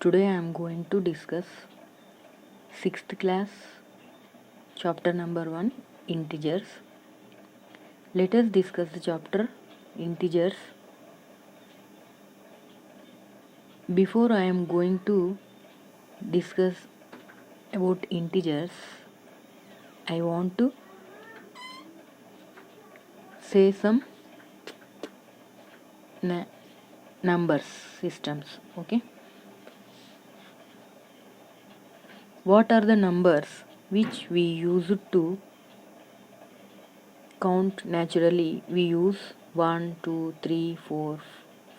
Today I am going to discuss 6th class chapter number 1 integers. Let us discuss the chapter integers. Before I am going to discuss about integers, I want to say some numbers systems. Okay, what are the numbers which we use to count naturally? We use 1, 2, 3, 4,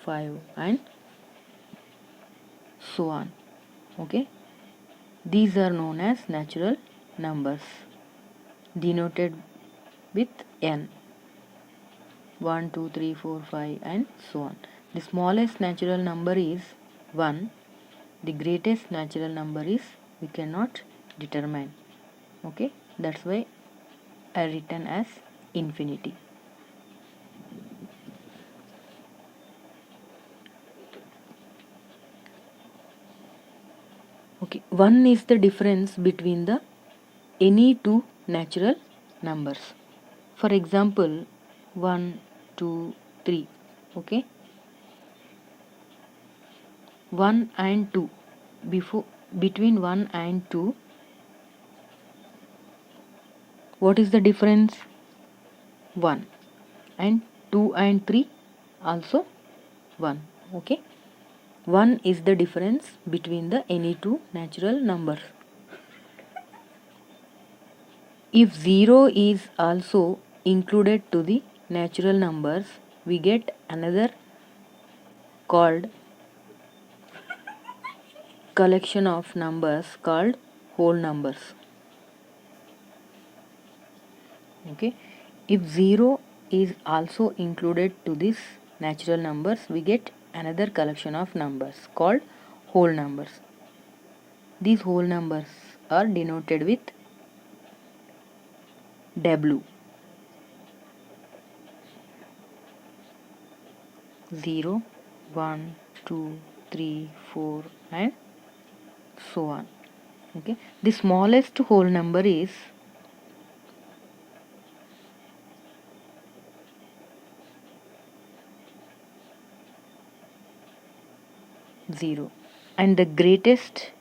5 and so on. Okay, these are known as natural numbers denoted with n. 1, 2, 3, 4, 5 and so on. The smallest natural number is 1. The greatest natural number is we cannot determine. Okay, that's why I written as infinity. Okay, 1 is the difference between the any two natural numbers. For example, 1, 2, 3. Okay, 1 and 2. Between 1 and 2, what is the difference? 1. And 2 and 3 also 1. Okay, 1 is the difference between the any two natural numbers. If 0 is also included to the natural numbers, we get another called collection of numbers called whole numbers. Okay, if 0 is also included to these natural numbers, we get another collection of numbers called whole numbers. These whole numbers are denoted with W. 0, 1, 2, 3, 4 and so on. Okay, the smallest whole number is 0 and the greatest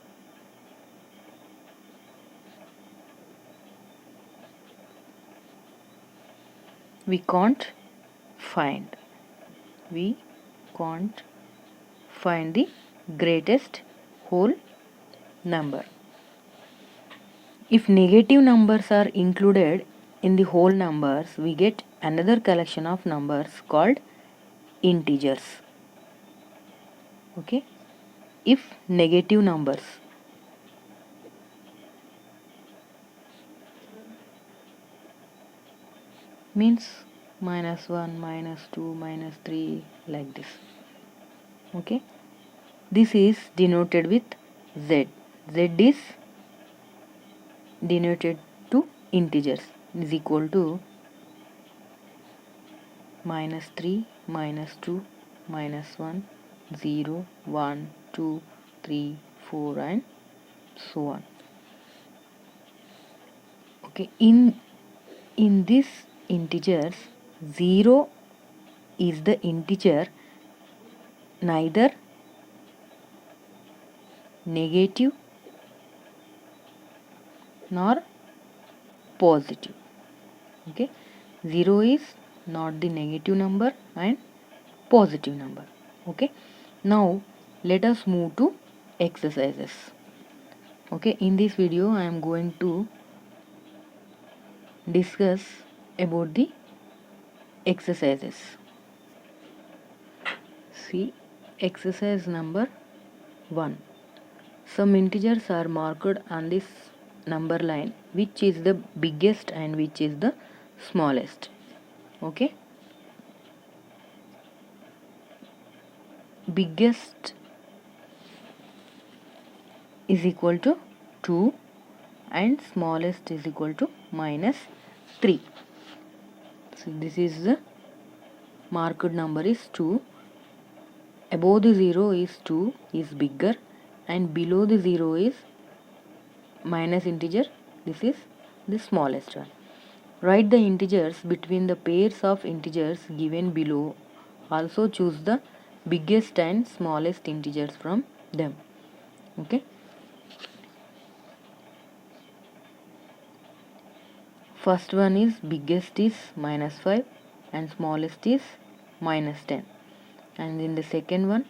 we can't find. We can't find the greatest whole number. If negative numbers are included in the whole numbers, we get another collection of numbers called integers. Okay, if negative numbers means -1, -2, -3 like this. Okay, this is denoted with Z. Z is denoted to integers, is equal to -3, -2, -1, 0, 1, 2, 3, 4 and so on. Okay, in this integers, 0 is the integer neither negative nor positive. Okay, 0 is not the negative number and positive number. Okay, now let us move to exercises. Okay, in this video I am going to discuss about the exercises. See, exercise number 1. Some integers are marked on this number line, which is the biggest and which is the smallest. Okay, biggest is equal to 2 and smallest is equal to -3. So this is the marked number is 2. Above the 0 is 2 is bigger, and below the 0 is minus integer. This is the smallest one. Write the integers between the pairs of integers given below. Also choose the biggest and smallest integers from them. Okay. First one is biggest is minus 5 and smallest is minus 10. And in the second one,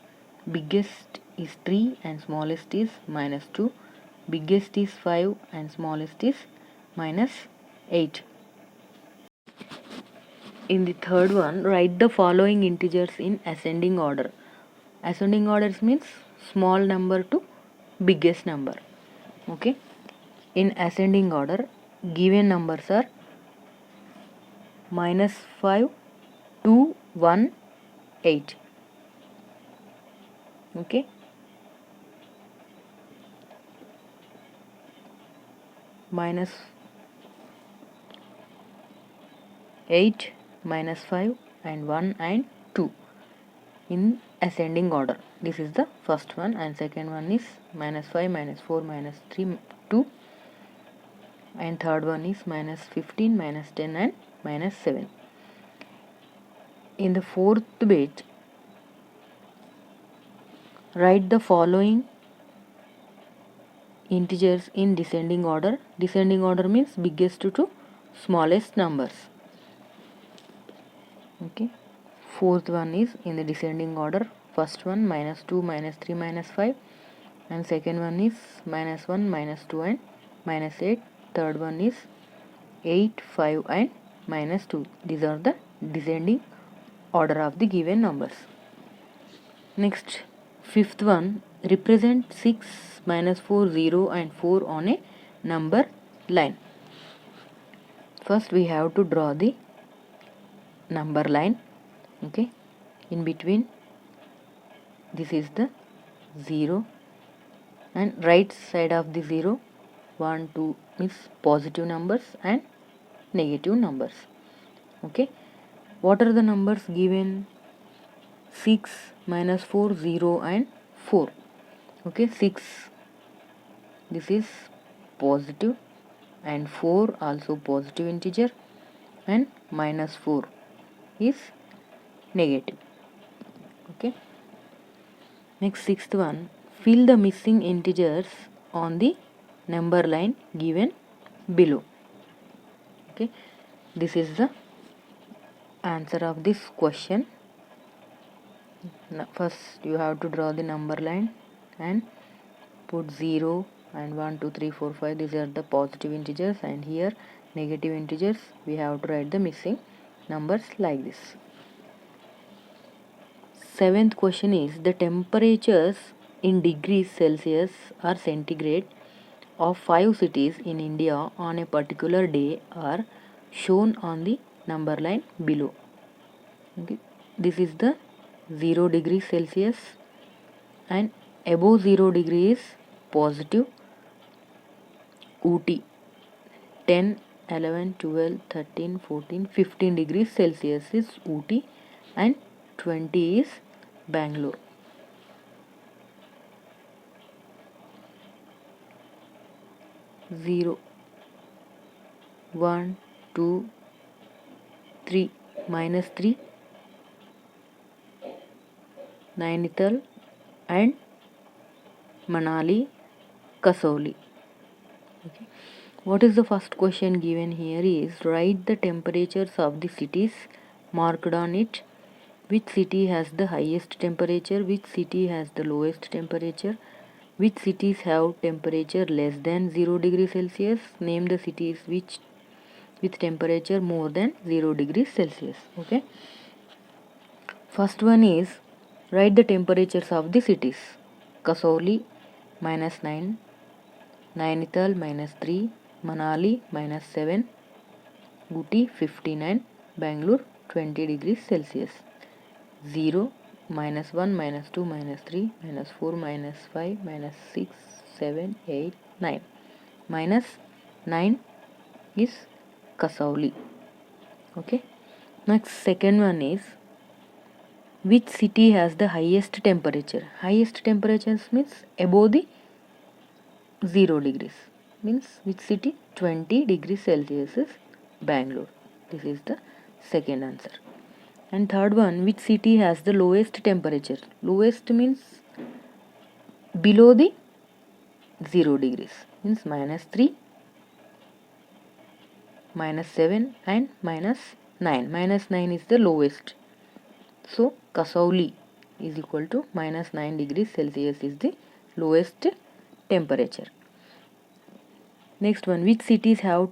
biggest is 3 and smallest is minus 2. Biggest is 5 and smallest is minus 8. In the third one, write the following integers in ascending order. Ascending orders means small number to biggest number. Okay. In ascending order, given numbers are minus 5, 2, 1, 8. Okay. Minus 8, minus 5 and 1 and 2 in ascending order. This is the first one, and second one is minus 5, minus 4, minus 3, 2, and third one is minus 15, minus 10 and minus 7. In the fourth bit, write the following integers in descending order. Descending order means biggest to smallest numbers. Okay. Fourth one is in the descending order. First one minus 2, minus 3, minus 5, and second one is minus 1, minus 2 and minus 8. Third one is 8, 5 and minus 2. These are the descending order of the given numbers. Next, fifth one, represent 6, minus 4, 0 and 4 on a number line. First we have to draw the number line. Okay. In between, this is the 0, and right side of the 0, 1, 2 is positive numbers and negative numbers. Okay. What are the numbers given? 6, minus 4, 0 and 4. Okay. 6, this is positive, and 4 also positive integer, and minus 4 is negative. Okay. Next, sixth one, fill the missing integers on the number line given below. Okay. This is the answer of this question. Now, first you have to draw the number line and put 0 and 1, 2, 3, 4, 5. These are the positive integers, and here negative integers. We have to write the missing numbers like this. Seventh question is, the temperatures in degrees Celsius or centigrade of 5 cities in India on a particular day are shown on the number line below. Okay. This is the 0 degrees Celsius, and above 0 degree is positive Ooty, 10, 11, 12, 13, 14, 15 degrees Celsius is Ooty, and 20 is Bangalore. Zero, 1, 2, 3, minus 3, Nainital and Manali, Kasauli. Okay. What is the first question given here is, write the temperatures of the cities marked on it. Which city has the highest temperature? Which city has the lowest temperature? Which cities have temperature less than 0 degrees Celsius? Name the cities which with temperature more than 0 degrees Celsius. Okay. First one is, write the temperatures of the cities. Kasauli minus 9, Nainital minus 3, Manali minus 7, Ooty 59, Bangalore 20 degrees Celsius. 0, minus 1, minus 2, minus 3, minus 4, minus 5, minus 6, 7, 8, 9. Minus 9 is Kasauli. Okay. Next, second one is, which city has the highest temperature? Highest temperature means above the 0 degrees. Means which city? 20 degrees Celsius is Bangalore. This is the second answer. And third one, which city has the lowest temperature? Lowest means below the 0 degrees. Means -3, -7 and -9. -9 is the lowest. So Kasauli is equal to -9 degrees Celsius is the lowest temperature. Next one, which cities have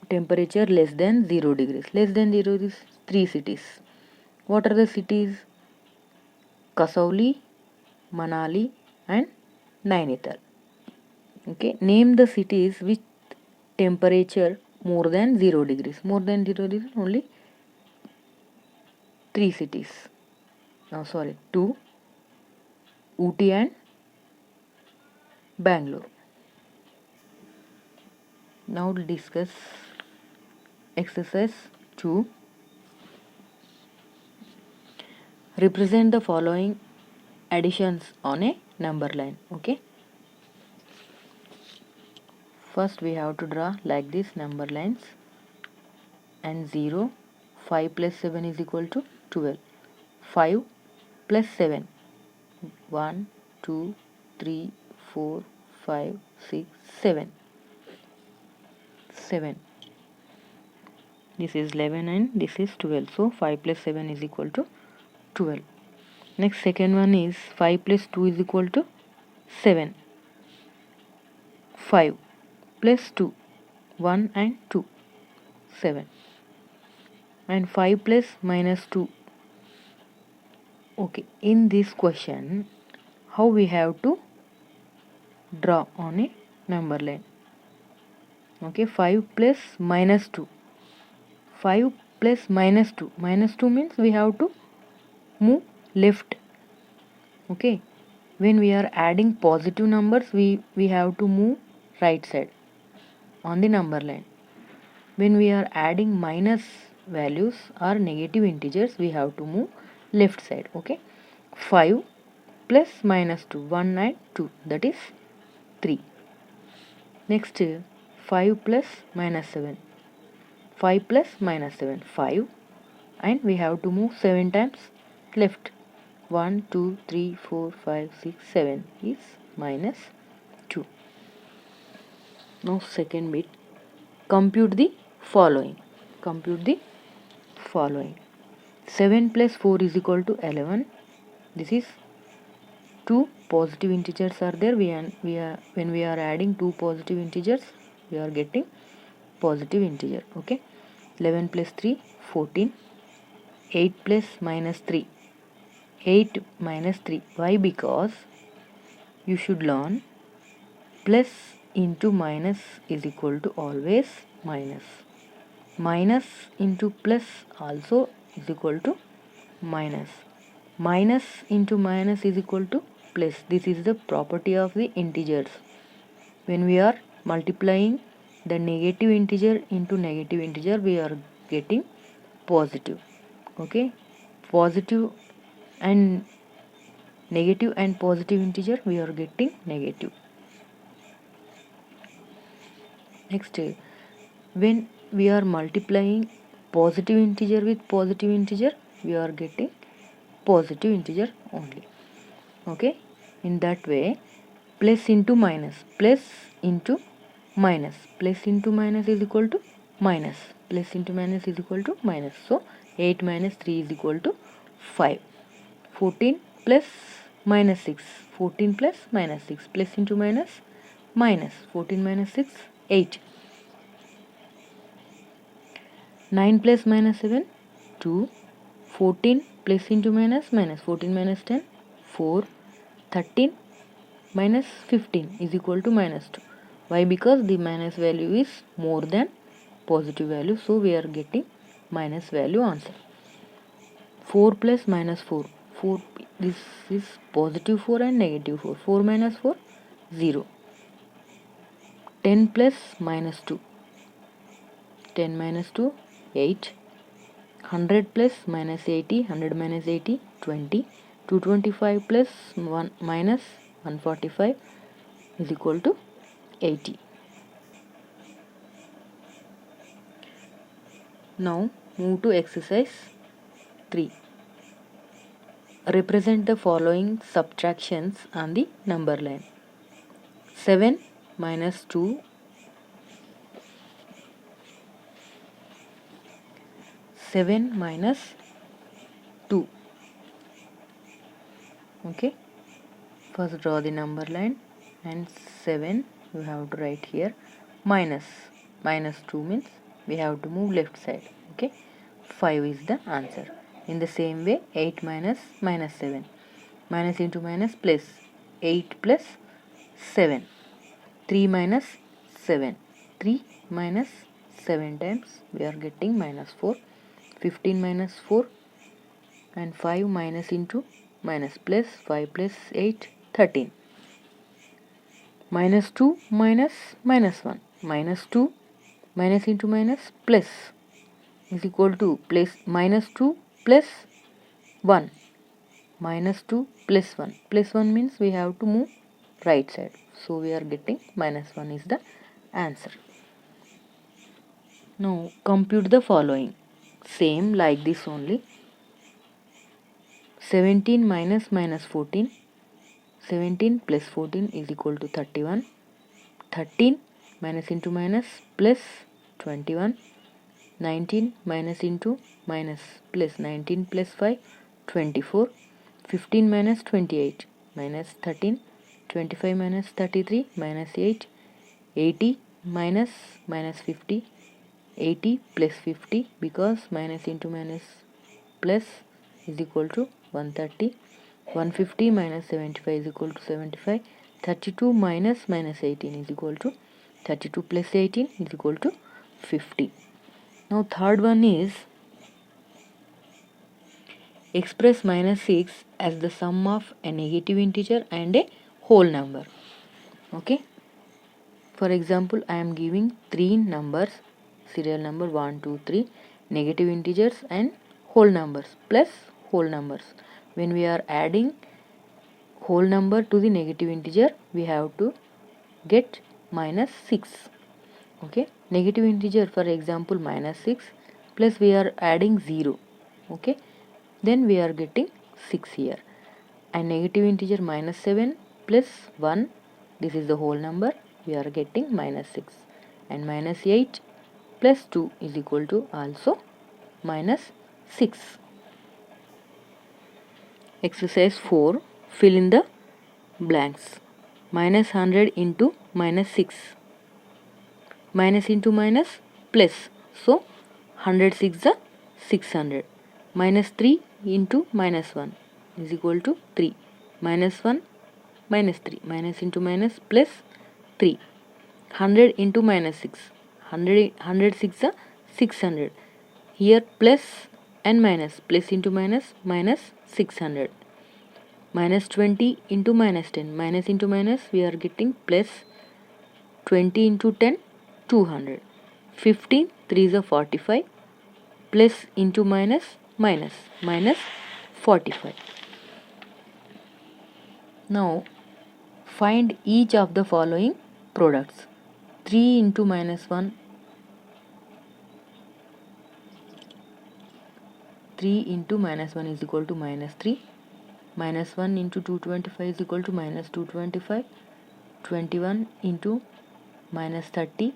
temperature less than 0 degrees? Less than 0 is 3 cities. What are the cities? Kasauli, Manali and Nainital. Okay, name the cities with temperature more than 0 degrees. More than 0 degrees only 3 cities. No, sorry, 2. Ooty and Bangalore. Now we'll discuss exercise 2. Represent the following additions on a number line. Okay. First we have to draw like this number lines, and 0. 5 plus 7 is equal to 12. 5 plus 7. 1, 2, 3, 4, 5, 6, 7. 7. This is 11 and this is 12. So 5 plus 7 is equal to 12. Next, second one is 5 plus 2 is equal to 7. 5 plus 2, 1 and 2, 7. And 5 plus minus 2. Okay, in this question, how we have to draw on a number line? Okay, 5 plus minus 2. 5 plus minus 2. Minus 2 means we have to move left. Okay, when we are adding positive numbers, we have to move right side on the number line. When we are adding minus values or negative integers, we have to move left side. Okay, 5 plus minus 2, 1 and 2, that is 3. Next, 5 plus minus 7. 5 plus minus 7, 5, and we have to move 7 times left. 1, 2, 3, 4, 5, 6, 7 is minus 2. Now second bit, compute the following. Compute the following. 7 plus 4 is equal to 11. This is 2 positive integers are there. When we are adding 2 positive integers, we are getting positive integer. Okay, 11 plus 3, 14. 8 plus minus 3, 8 minus 3. Why? Because you should learn plus into minus is equal to always minus. Minus into plus also is equal to minus. Minus into minus is equal to plus. This is the property of the integers. When we are multiplying the negative integer into negative integer, we are getting positive. Okay, positive and negative and positive integer, we are getting negative. Next, when we are multiplying positive integer with positive integer, we are getting positive integer only. Okay, in that way, plus into minus, plus into minus, plus into minus is equal to minus, plus into minus is equal to minus. So 8 minus 3 is equal to 5. 14 plus minus 6. 14 plus minus 6. Plus into minus, minus. 14 minus 6, 8. 9 plus minus 7, 2. 14 plus into minus, minus. 14 minus 10, 4. 13 minus 15 is equal to minus 2. Why? Because the minus value is more than positive value. So we are getting minus value answer. 4 plus minus 4. 4, this is positive 4 and negative 4. 4 minus 4, 0. 10 plus minus 2. 10 minus 2, 8. 100 plus minus 80, 100 minus 80, 20. 225 plus 1 minus 145 is equal to 80. Now move to exercise 3. Represent the following subtractions on the number line. 7 minus 2, 7 minus 2. Okay, first draw the number line, and 7 you have to write here, minus 2 means we have to move left side. Okay, 5 is the answer. In the same way, 8 minus 7, minus into minus plus, 8 plus 7, 3 minus 7, 3 minus 7 times we are getting minus 4, 15 minus 4, and 5 minus into minus plus, 5 plus 8, 13. Minus 2 minus 1, minus 2 minus into minus plus is equal to plus minus 2 plus 1, minus 2 plus 1. Plus 1 means we have to move right side, so we are getting minus 1 is the answer. Now compute the following, same like this only. 17 minus 14, 17 plus 14 is equal to 31. 13 minus into minus plus 21. 19 minus into minus plus 19 plus 5, 24. 15 minus 28 minus 13. 25 minus 33 minus 8. 80 minus 50. 80 plus 50, because minus into minus plus is equal to 130. 150 minus 75 is equal to 75. 32 minus 18 is equal to 32 plus 18 is equal to 50. Now third one is express minus 6 as the sum of a negative integer and a whole number. Okay, for example, I am giving 3 numbers, serial number 1, 2, 3, negative integers and whole numbers plus whole numbers. When we are adding whole number to the negative integer, we have to get minus 6. Okay, negative integer, for example, minus 6 plus we are adding 0. Okay, then we are getting 6 here. And negative integer minus 7 plus 1, this is the whole number, we are getting minus 6. And minus 8 plus 2 is equal to also minus 6. Exercise 4, fill in the blanks. Minus 100 into minus 6. Minus into minus plus, so 106 is 600. Minus 3 into minus 1 is equal to 3. Minus 1 minus 3, minus into minus plus 3. 100 into minus 6, 106 is 600. Here plus and minus, plus into minus, minus 600. Minus 20 into minus 10, minus into minus, we are getting plus 20 into 10, 200. 15, 3 is 45, plus into minus, minus, minus 45. Now find each of the following products. 3 into minus 1, 3 into minus 1 is equal to minus 3. Minus 1 into 225 is equal to minus 225. 21 into minus 30,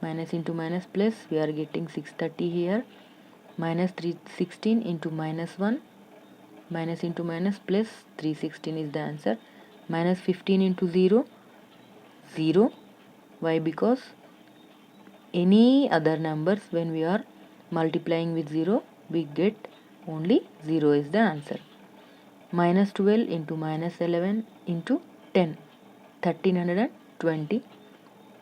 minus into minus plus, we are getting 630 here. Minus 316 into minus 1, minus into minus plus 316 is the answer. Minus 15 into 0, 0. Why? Because any other numbers, when we are multiplying with 0, we get only 0 is the answer. Minus 12 into minus 11 into 10, 1320.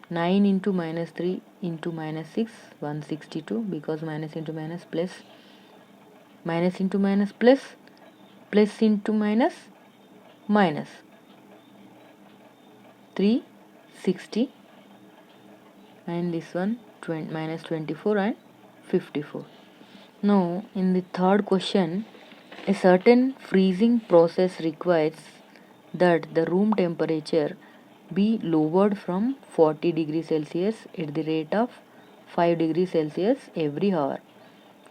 9 into minus 3 into minus 6, 162, because minus into minus plus, minus into minus plus, plus into minus, minus 360, and this one minus 24 and 54. Now, in the third question, a certain freezing process requires that the room temperature be lowered from 40 degrees Celsius at the rate of 5 degrees Celsius every hour.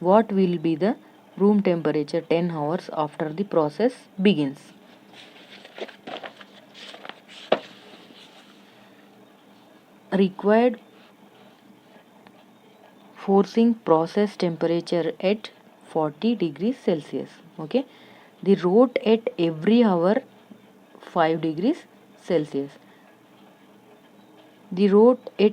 What will be the room temperature 10 hours after the process begins? Required forcing process temperature at 40 degrees Celsius. Okay, the rate at every hour 5 degrees Celsius. The rate at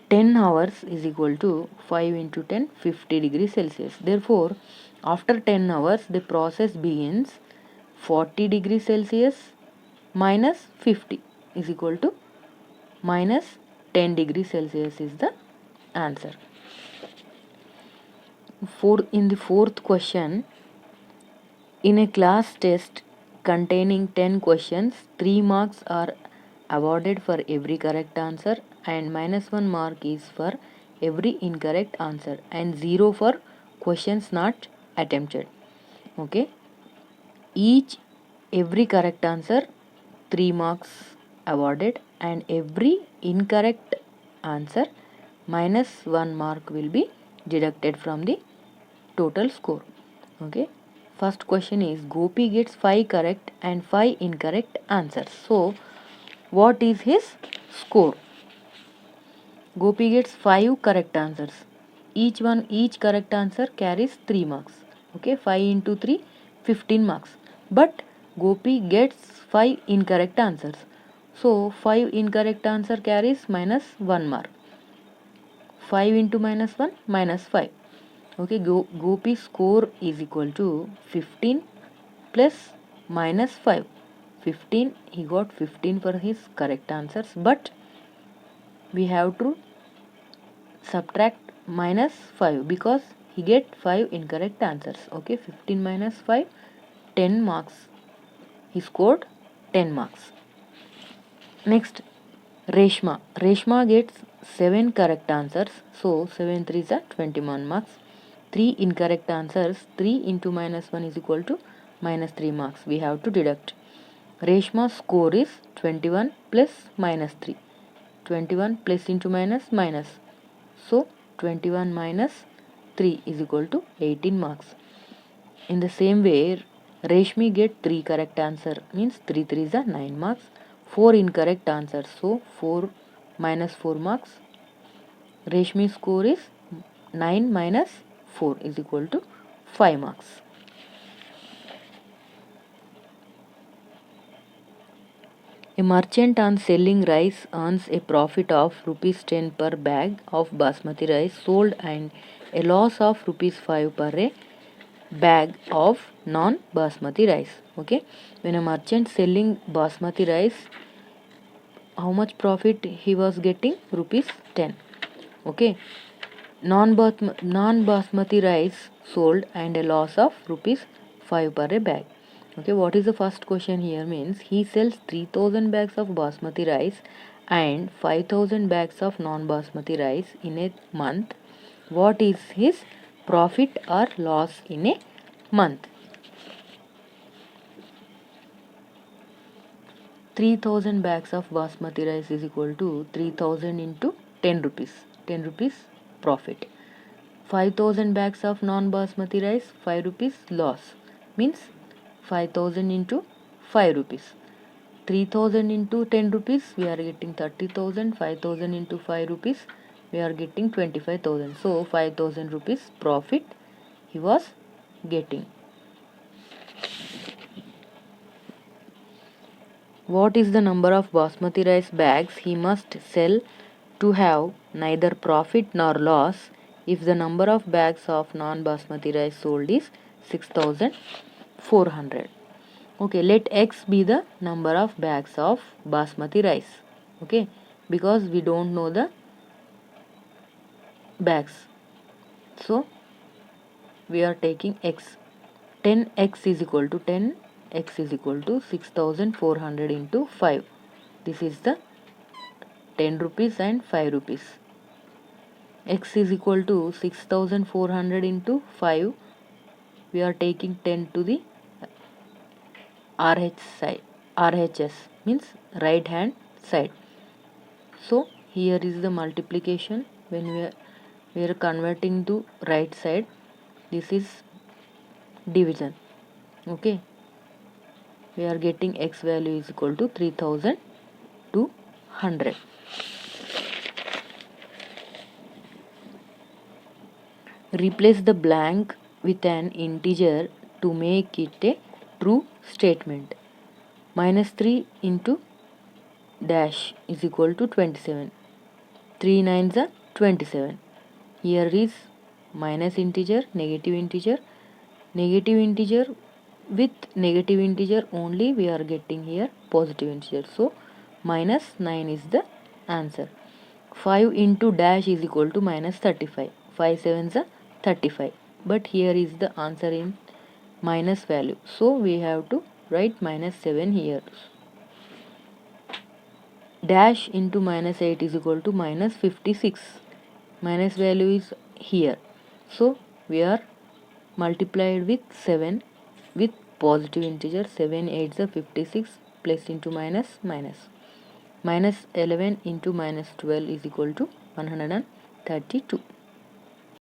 10 hours is equal to 5 into 10, 50 degrees Celsius. Therefore, after 10 hours the process begins 40 degrees Celsius minus 50 is equal to minus 10 degrees Celsius is the answer. In the fourth question, in a class test containing 10 questions, 3 marks are awarded for every correct answer and minus 1 mark is for every incorrect answer and 0 for questions not attempted. Okay, every correct answer 3 marks awarded and every incorrect answer minus 1 mark will be deducted from the total score. Okay, first question is Gopi gets 5 correct and 5 incorrect answers. So what is his score? Gopi gets 5 correct answers. Each correct answer carries 3 marks. Okay, 5 into 3, 15 marks. But Gopi gets 5 incorrect answers. So 5 incorrect answer carries minus 1 mark. 5 into minus 1, minus 5. Okay, Gopi's score is equal to 15 plus minus 5. 15, he got 15 for his correct answers, but we have to subtract minus 5 because he get 5 incorrect answers. Okay, 15 minus 5, 10 marks. He scored 10 marks. Next, Reshma gets 7 correct answers. So 7 3s are 21 marks. 3 incorrect answers. 3 into minus 1 is equal to minus 3 marks. We have to deduct. Reshma's score is 21 plus minus 3. 21 plus into minus minus. So 21 minus 3 is equal to 18 marks. In the same way, Reshmi get 3 correct answer means 3 3s are 9 marks. 4 incorrect answers, so 4 minus 4 marks. Reshmi's score is 9 minus 4 is equal to 5 marks. A merchant on selling rice earns a profit of rupees 10 per bag of basmati rice sold and a loss of rupees 5 per a bag of non-basmati rice. Okay, when a merchant selling basmati rice, how much profit he was getting? Rupees 10. Okay, non-basmati rice sold and a loss of rupees 5 per a bag. Okay, what is the first question here means he sells 3000 bags of basmati rice and 5000 bags of non-basmati rice in a month. What is his profit or loss in a month? 3000 bags of basmati rice is equal to 3000 into 10 rupees. 10 rupees profit. 5000 bags of non-basmati rice, 5 rupees loss. Means 5000 into 5 rupees. 3000 into 10 rupees, we are getting 30,000. 5000 into 5 rupees, we are getting 25,000. So 5000 rupees profit he was getting. What is the number of basmati rice bags he must sell to have neither profit nor loss if the number of bags of non-basmati rice sold is 6400? Okay, let X be the number of bags of basmati rice. Okay, because we don't know the bags, so we are taking X. 10x is equal to 10x is equal to 6400 into 5. This is the 10 rupees and 5 rupees. x is equal to 6400 into 5. We are taking 10 to the RH side. RHS means right hand side. So here is the multiplication. When we are converting to right side, this is division. Okay, we are getting x value is equal to 3200. Replace the blank with an integer to make it a true statement. -3 into dash is equal to 27. 3 nines are 27. Here is minus integer, negative integer with negative integer only we are getting here positive integer. So minus 9 is the answer. 5 into dash is equal to minus 35. 5 sevens are 35. But here is the answer in minus value. So we have to write minus 7 here. Dash into minus 8 is equal to minus 56. Minus value is here. So we are multiplied with 7 with positive integer. 7 8s are 56 plus into minus minus. Minus 11 into minus 12 is equal to 132.